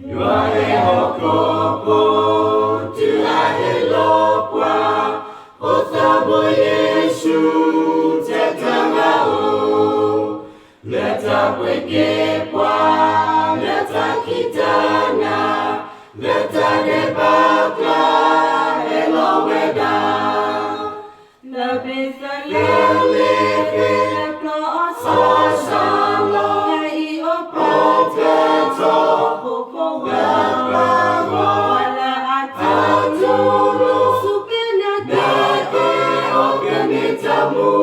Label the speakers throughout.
Speaker 1: Yuare hokopo tu ahilopwa Othabo Yesu tetangao Leta kwekepwa Leta kitana Leta debakla Eloweda Labisa lelefe Leplo osasalo Yai opeteto Popo wala atatulu Sukena deke ogenitamu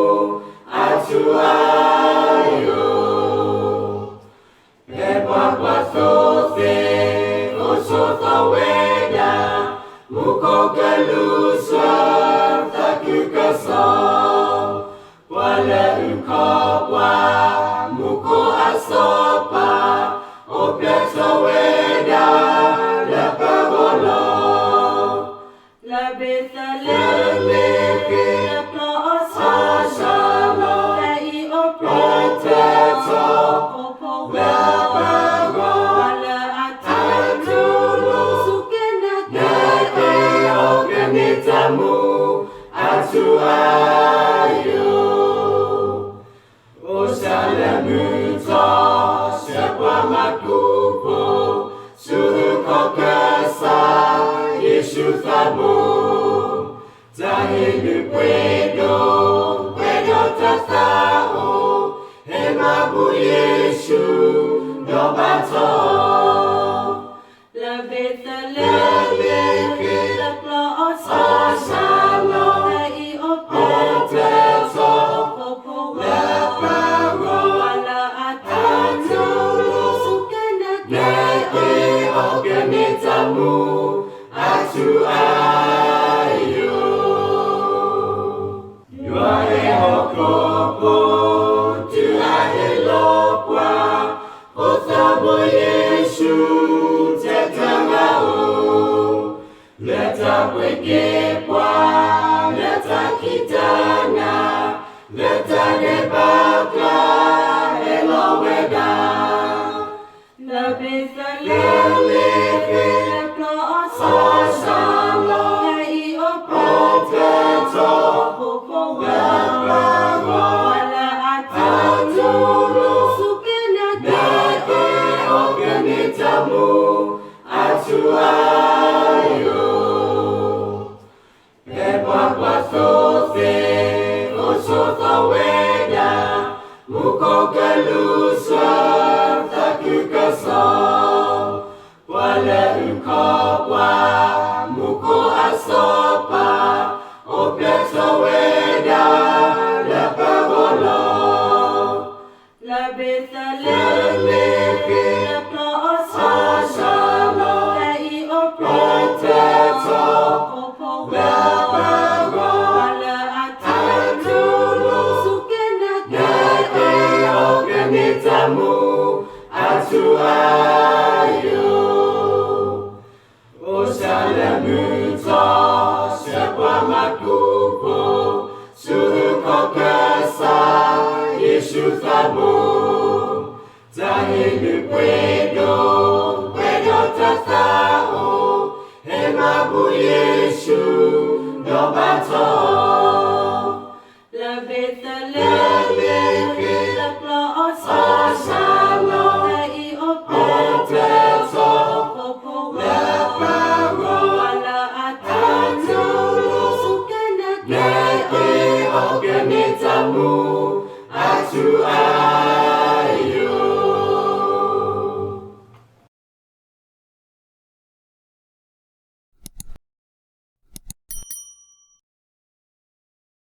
Speaker 1: Atuayo Epa kwa sose Osota weda Muko keluswa Takukasa Wale ukapwa Muko asopa Opleto weda Lepagolo Labesa lelefe Leplo osasalo Kai opleteto Popo wala atatulu Sukena deke ogenitamu Atuayo Osalamuta Sepa makupo Suhu kokesa Yesu tamu Tahilu puedo tasao Emabu Yesu Dobato Labesa lelefe Leplo osasalo Kai opeteto Popo wala atatulu Sukena deke ogenitamu Atuayo Yuare hokopo Tu ahilopwa Othabo Yesu tetangao Leta kwekepwa Leta kitana Leta debakla Eloweda Labisa lelefe Leplo osasalo Yai opeteto Popo wala atatulu Sukena deke ogenitamu Atuayo Epa kwa sose Osota weda Muko keluswa Takukasa Wale ukapwa Muko asopa Opleto weda Lepagolo Labisa lelefe Leplo osasalo Kai opleteto Popo wala atatulu Sukena deke ogenitamu Atuayo Osalamuta Sepa makupo Suhu kokesa Yesu tamu Tahilu puedo tasao Emabu Yesu Dobato